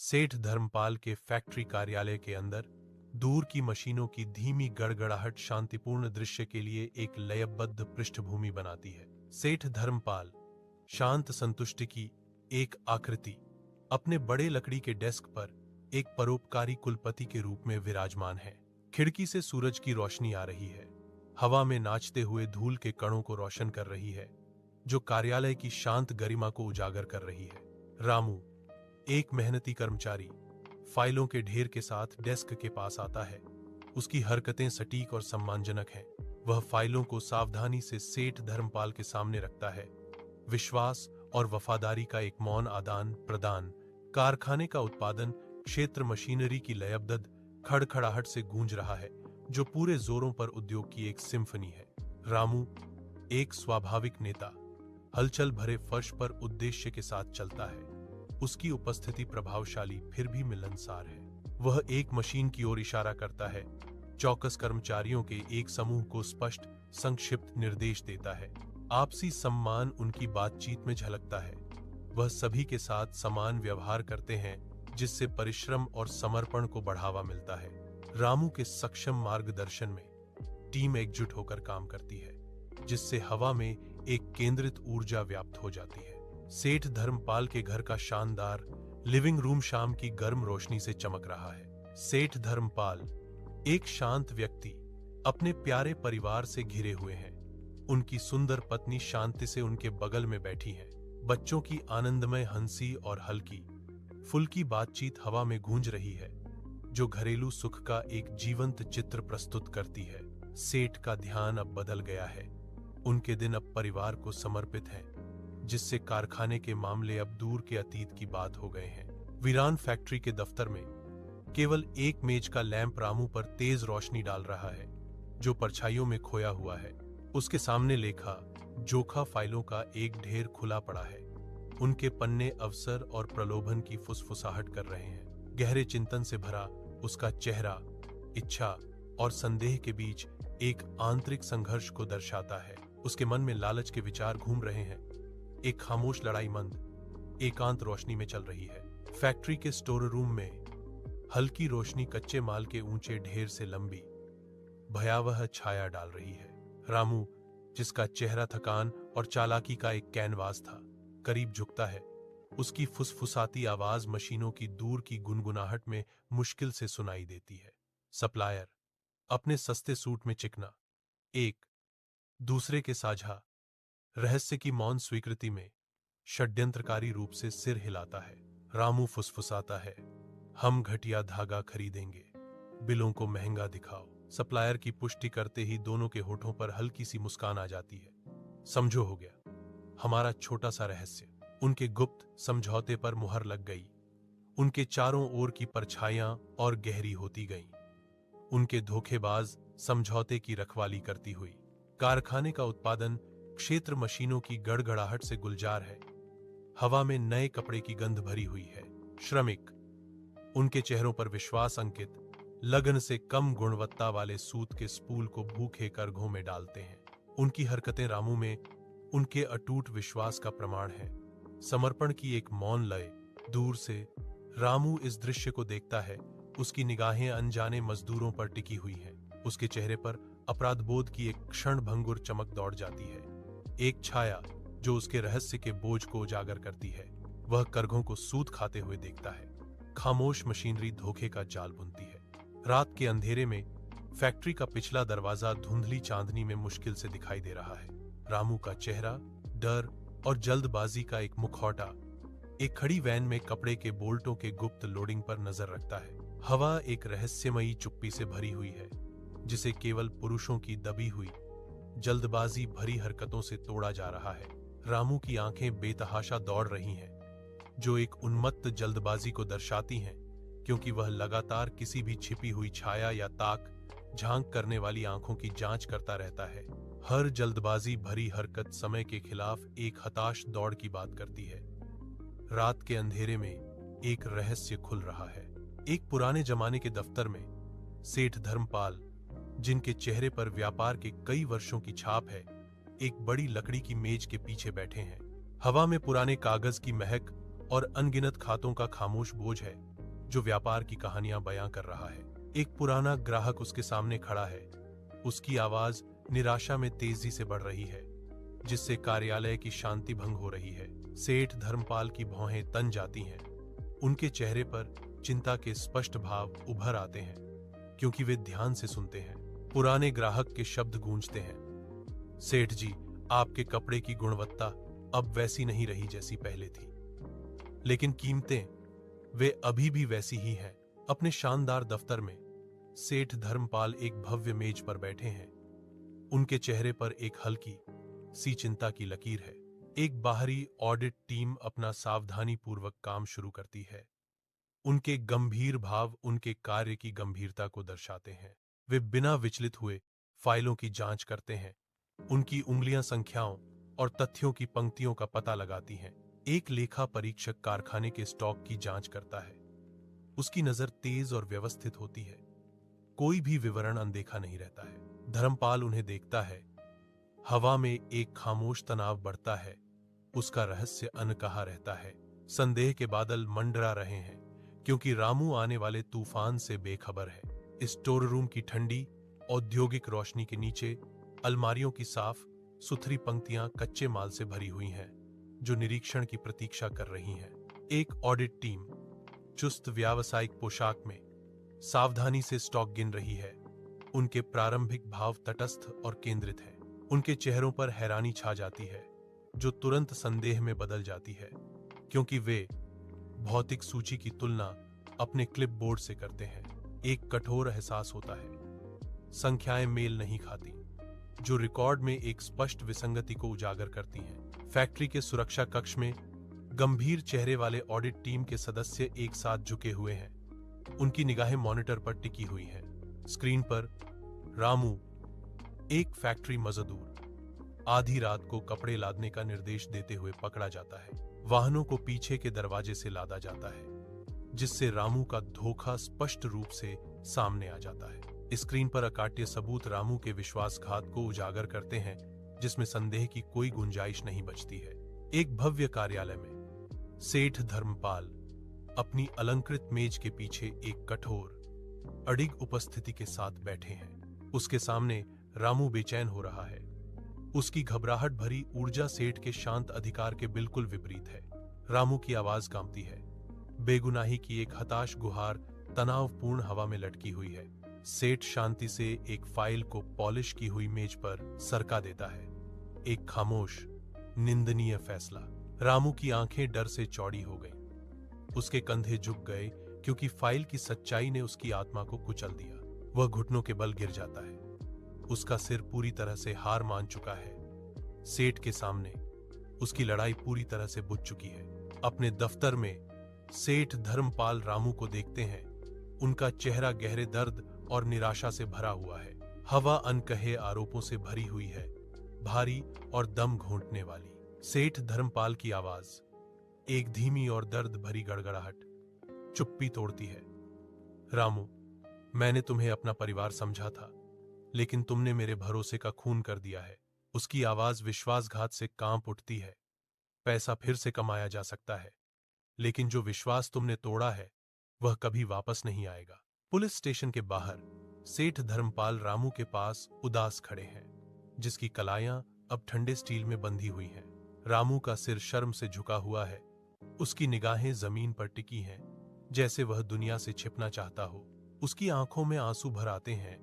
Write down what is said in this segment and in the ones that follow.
सेठ धर्मपाल के फैक्ट्री कार्यालय के अंदर दूर की मशीनों की धीमी गड़गड़ाहट शांतिपूर्ण दृश्य के लिए एक लयबद्ध पृष्ठभूमि बनाती है। सेठ धर्मपाल शांत संतुष्टि की एक आकृति अपने बड़े लकड़ी के डेस्क पर एक परोपकारी कुलपति के रूप में विराजमान है। खिड़की से सूरज की रोशनी आ रही है, हवा में नाचते हुए धूल के कणों को रोशन कर रही है, जो कार्यालय की शांत गरिमा को उजागर कर रही है। रामू, एक मेहनती कर्मचारी, फाइलों के ढेर के साथ डेस्क के पास आता है। उसकी हरकतें सटीक और सम्मानजनक हैं। वह फाइलों को सावधानी से सेठ धर्मपाल के सामने रखता है। विश्वास और वफादारी का एक मौन आदान प्रदान। कारखाने का उत्पादन क्षेत्र मशीनरी की लयबद्ध खड़खड़ाहट से गूंज रहा है, जो पूरे जोरों पर उद्योग की एक सिम्फनी है। रामू, एक स्वाभाविक नेता, हलचल भरे फर्श पर उद्देश्य के साथ चलता है। उसकी उपस्थिति प्रभावशाली फिर भी मिलनसार है। वह एक मशीन की ओर इशारा करता है, चौकस कर्मचारियों के एक समूह को स्पष्ट संक्षिप्त निर्देश देता है। आपसी सम्मान उनकी बातचीत में झलकता है। वह सभी के साथ समान व्यवहार करते हैं, जिससे परिश्रम और समर्पण को बढ़ावा मिलता है। रामू के सक्षम मार्गदर्शन में टीम एकजुट होकर काम करती है, जिससे हवा में एक केंद्रित ऊर्जा व्याप्त हो जाती है। सेठ धर्मपाल के घर का शानदार लिविंग रूम शाम की गर्म रोशनी से चमक रहा है। सेठ धर्मपाल, एक शांत व्यक्ति, अपने प्यारे परिवार से घिरे हुए हैं। उनकी सुंदर पत्नी शांति से उनके बगल में बैठी है। बच्चों की आनंदमय हंसी और हल्की फुल्की बातचीत हवा में गूंज रही है, जो घरेलू सुख का एक जीवंत चित्र प्रस्तुत करती है। सेठ का ध्यान अब बदल गया है। उनके दिन अब परिवार को समर्पित हैं, जिससे कारखाने के मामले अब दूर के अतीत की बात हो गए हैं। वीरान फैक्ट्री के दफ्तर में केवल एक मेज का लैंप रामू पर तेज रोशनी डाल रहा है, जो परछाइयों में खोया हुआ है। उसके सामने लेखा जोखा फाइलों का एक ढेर खुला पड़ा है। उनके पन्ने अवसर और प्रलोभन की फुसफुसाहट कर रहे हैं। गहरे चिंतन से भरा उसका चेहरा इच्छा और संदेह के बीच एक आंतरिक संघर्ष को दर्शाता है। उसके मन में लालच के विचार घूम रहे हैं। एक खामोश लड़ाई मंद एकांत रोशनी में चल रही है। फैक्ट्री के स्टोर रूम में हल्की रोशनी कच्चे माल के ऊंचे ढेर से लंबी भयावह छाया डाल रही है। रामू, जिसका चेहरा थकान और चालाकी का एक कैनवास था, करीब झुकता है। उसकी फुसफुसाती आवाज मशीनों की दूर की गुनगुनाहट में मुश्किल से सुनाई देती है। सप्लायर, अपने सस्ते सूट में चिकना, एक दूसरे के साझा रहस्य की मौन स्वीकृति में षड्यंत्रकारी रूप से सिर हिलाता है। रामू फुसफुसाता है, हम घटिया धागा खरीदेंगे, बिलों को महंगा दिखाओ। सप्लायर की पुष्टि करते ही दोनों के होठों पर हल्की सी मुस्कान आ जाती है। समझो, हो गया हमारा छोटा सा रहस्य। उनके गुप्त समझौते पर मुहर लग गई। उनके चारों ओर की परछाइयां और गहरी होती गईं। उनके धोखेबाज समझौते की रखवाली करती हुई। कारखाने का उत्पादन क्षेत्र मशीनों की गड़गड़ाहट से गुलजार है। हवा में नए कपड़े की गंध भरी हुई है। श्रमिक, उनके चेहरों पर विश्वास अंकित लगन से कम गुणवत्ता वाले सूत के स्पूल को भूखे करघों में डालते हैं। उनकी हरकतें रामू में उनके अटूट विश्वास का प्रमाण है। समर्पण की एक मौन लय। दूर से रामू इस दृश्य को देखता है। उसकी निगाहें अनजाने मजदूरों पर टिकी हुई हैं। उसके चेहरे पर अपराधबोध की एक क्षणभंगुर चमक दौड़ जाती है। एक छाया जो उसके रहस्य के बोझ को उजागर करती है। वह करघों को सूत खाते हुए देखता है। खामोश मशीनरी धोखे का जाल बुनती है। रात के अंधेरे में फैक्ट्री का पिछला दरवाजा धुंधली चांदनी में मुश्किल से दिखाई दे रहा है। रामू का चेहरा डर और जल्दबाजी का एक मुखौटा एक खड़ी वैन में कपड़े के बोल्टों के गुप्त लोडिंग पर नजर रखता है। हवा एक रहस्यमयी चुप्पी से भरी हुई है, जिसे केवल पुरुषों की दबी हुई जल्दबाजी भरी हरकतों से तोड़ा जा रहा है। रामू की आंखें बेतहाशा दौड़ रही हैं, जो एक उन्मत्त जल्दबाजी को दर्शाती हैं, क्योंकि वह लगातार किसी भी छिपी हुई छाया या ताक झांक करने वाली आंखों की जांच करता रहता है। हर जल्दबाजी भरी हरकत समय के खिलाफ एक हताश दौड़ की बात करती है। रात के अंधेरे में एक रहस्य खुल रहा है। एक पुराने जमाने के दफ्तर में सेठ धर्मपाल, जिनके चेहरे पर व्यापार के कई वर्षों की छाप है, एक बड़ी लकड़ी की मेज के पीछे बैठे हैं। हवा में पुराने कागज की महक और अनगिनत खातों का खामोश बोझ है जो व्यापार की कहानियां बयां कर रहा है। एक पुराना ग्राहक उसके सामने खड़ा है। उसकी आवाज निराशा में तेजी से बढ़ रही है, जिससे कार्यालय की शांति भंग हो रही है। सेठ धर्मपाल की भौहें तन जाती हैं। उनके चेहरे पर चिंता के स्पष्ट भाव उभर आते हैं, क्योंकि वे ध्यान से सुनते हैं। पुराने ग्राहक के शब्द गूंजते हैं, सेठ जी, आपके कपड़े की गुणवत्ता अब वैसी नहीं रही जैसी पहले थी, लेकिन कीमतें वे अभी भी वैसी ही हैं। अपने शानदार दफ्तर में सेठ धर्मपाल एक भव्य मेज पर बैठे हैं। उनके चेहरे पर एक हल्की सी चिंता की लकीर है। एक बाहरी ऑडिट टीम अपना सावधानीपूर्वक काम शुरू करती है। उनके गंभीर भाव उनके कार्य की गंभीरता को दर्शाते हैं। वे बिना विचलित हुए फाइलों की जांच करते हैं। उनकी उंगलियां संख्याओं और तथ्यों की पंक्तियों का पता लगाती हैं। एक लेखा परीक्षक कारखाने के स्टॉक की जांच करता है। उसकी नजर तेज और व्यवस्थित होती है। कोई भी विवरण अनदेखा नहीं रहता है। धर्मपाल उन्हें देखता है। हवा में एक खामोश तनाव बढ़ता है। उसका रहस्य अनकहा रहता है। संदेह के बादल मंडरा रहे हैं, क्योंकि रामू आने वाले तूफान से बेखबर है। स्टोर रूम की ठंडी औद्योगिक रोशनी के नीचे अलमारियों की साफ सुथरी पंक्तियां कच्चे माल से भरी हुई हैं, जो निरीक्षण की प्रतीक्षा कर रही हैं। एक ऑडिट टीम चुस्त व्यावसायिक पोशाक में सावधानी से स्टॉक गिन रही है। उनके प्रारंभिक भाव तटस्थ और केंद्रित हैं। उनके चेहरों पर हैरानी छा जाती है, जो तुरंत संदेह में बदल जाती है, क्योंकि वे भौतिक सूची की तुलना अपने क्लिपबोर्ड से करते हैं। एक कठोर एहसास होता है, संख्याएं मेल नहीं खाती, जो रिकॉर्ड में एक स्पष्ट विसंगति को उजागर करती हैं। फैक्ट्री के सुरक्षा कक्ष में गंभीर चेहरे वाले ऑडिट टीम के सदस्य एक साथ झुके हुए हैं। उनकी निगाहें मॉनिटर पर टिकी हुई हैं। स्क्रीन पर रामू, एक फैक्ट्री मजदूर, आधी रात को कपड़े लादने का निर्देश देते हुए पकड़ा जाता है। वाहनों को पीछे के दरवाजे से लादा जाता है, जिससे रामू का धोखा स्पष्ट रूप से सामने आ जाता है। स्क्रीन पर अकाट्य सबूत रामू के विश्वासघात को उजागर करते हैं, जिसमें संदेह की कोई गुंजाइश नहीं बचती है। एक भव्य कार्यालय में सेठ धर्मपाल अपनी अलंकृत मेज के पीछे एक कठोर अडिग उपस्थिति के साथ बैठे हैं। उसके सामने रामू बेचैन हो रहा है। उसकी घबराहट भरी ऊर्जा सेठ के शांत अधिकार के बिल्कुल विपरीत है। रामू की आवाज कांपती है। बेगुनाही की एक हताश गुहार तनावपूर्ण हवा में लटकी हुई है। सेठ शांति से एक फाइल को पॉलिश की हुई मेज पर सरका देता है। एक खामोश, निंदनीय फैसला। रामू की आंखें डर से चौड़ी हो गईं। उसके कंधे झुक गए, क्योंकि फाइल की सच्चाई ने उसकी आत्मा को कुचल दिया। वह घुटनों के बल गिर जाता है। उसका सिर पूरी तरह से हार मान चुका है। सेठ के सामने उसकी लड़ाई पूरी तरह से बुझ चुकी है। अपने दफ्तर में सेठ धर्मपाल रामू को देखते हैं। उनका चेहरा गहरे दर्द और निराशा से भरा हुआ है। हवा अनकहे आरोपों से भरी हुई है, भारी और दम घोंटने वाली। सेठ धर्मपाल की आवाज, एक धीमी और दर्द भरी गड़गड़ाहट, चुप्पी तोड़ती है। रामू, मैंने तुम्हें अपना परिवार समझा था, लेकिन तुमने मेरे भरोसे का खून कर दिया है। उसकी आवाज विश्वासघात से कांप उठती है। पैसा फिर से कमाया जा सकता है, लेकिन जो विश्वास तुमने तोड़ा है, वह कभी वापस नहीं आएगा। पुलिस स्टेशन के बाहर सेठ धर्मपाल रामू के पास उदास खड़े हैं, जिसकी कलाइयां अब ठंडे स्टील में बंधी हुई हैं। रामू का सिर शर्म से झुका हुआ है। उसकी निगाहें जमीन पर टिकी हैं, जैसे वह दुनिया से छिपना चाहता हो। उसकी आंखों में आंसू भर आते हैं,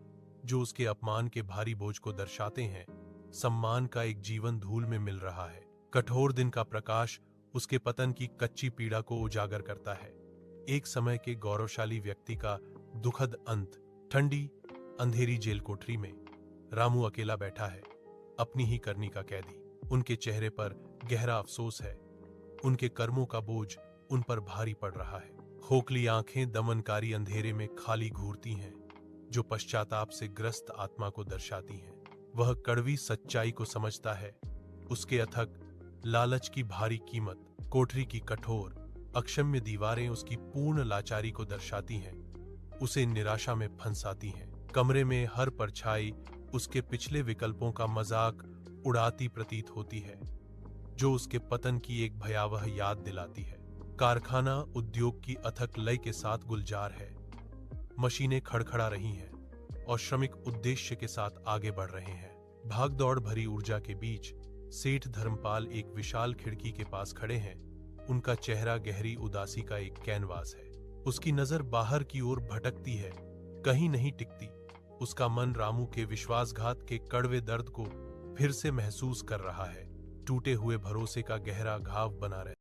जो उसके अपमान के भारी बोझ को दर्शाते हैं। सम्मान का एक जीवन धूल में मिल रहा है। कठोर दिन का प्रकाश उसके पतन की कच्ची पीड़ा को उजागर करता है। एक समय के गौरवशाली व्यक्ति का दुखद अंत। ठंडी अंधेरी जेल कोठरी में रामू अकेला बैठा है, अपनी ही करनी का कैदी। उनके चेहरे पर गहरा अफसोस है। उनके कर्मों का बोझ उन पर भारी पड़ रहा है। खोखली आंखें दमनकारी अंधेरे में खाली घूरती हैं, जो पश्चाताप से ग्रस्त आत्मा को दर्शाती हैं। वह कड़वी सच्चाई को समझता है। उसके अथक लालच की भारी कीमत, कोठरी की कठोर अक्षम्य दीवारें उसकी पूर्ण लाचारी को दर्शाती हैं, उसे निराशा में फंसाती हैं। कमरे में हर परछाई उसके पिछले विकल्पों का मजाक उड़ाती प्रतीत होती है, जो उसके पतन की एक भयावह याद दिलाती है। कारखाना उद्योग की अथक लय के साथ गुलजार है। मशीनें खड़खड़ा रही हैं और श्रमिक उद्देश्य के साथ आगे बढ़ रहे हैं। भागदौड़ भरी ऊर्जा के बीच सेठ धर्मपाल एक विशाल खिड़की के पास खड़े हैं। उनका चेहरा गहरी उदासी का एक कैनवास है। उसकी नजर बाहर की ओर भटकती है, कहीं नहीं टिकती। उसका मन रामू के विश्वासघात के कड़वे दर्द को फिर से महसूस कर रहा है। टूटे हुए भरोसे का गहरा घाव बना रहे।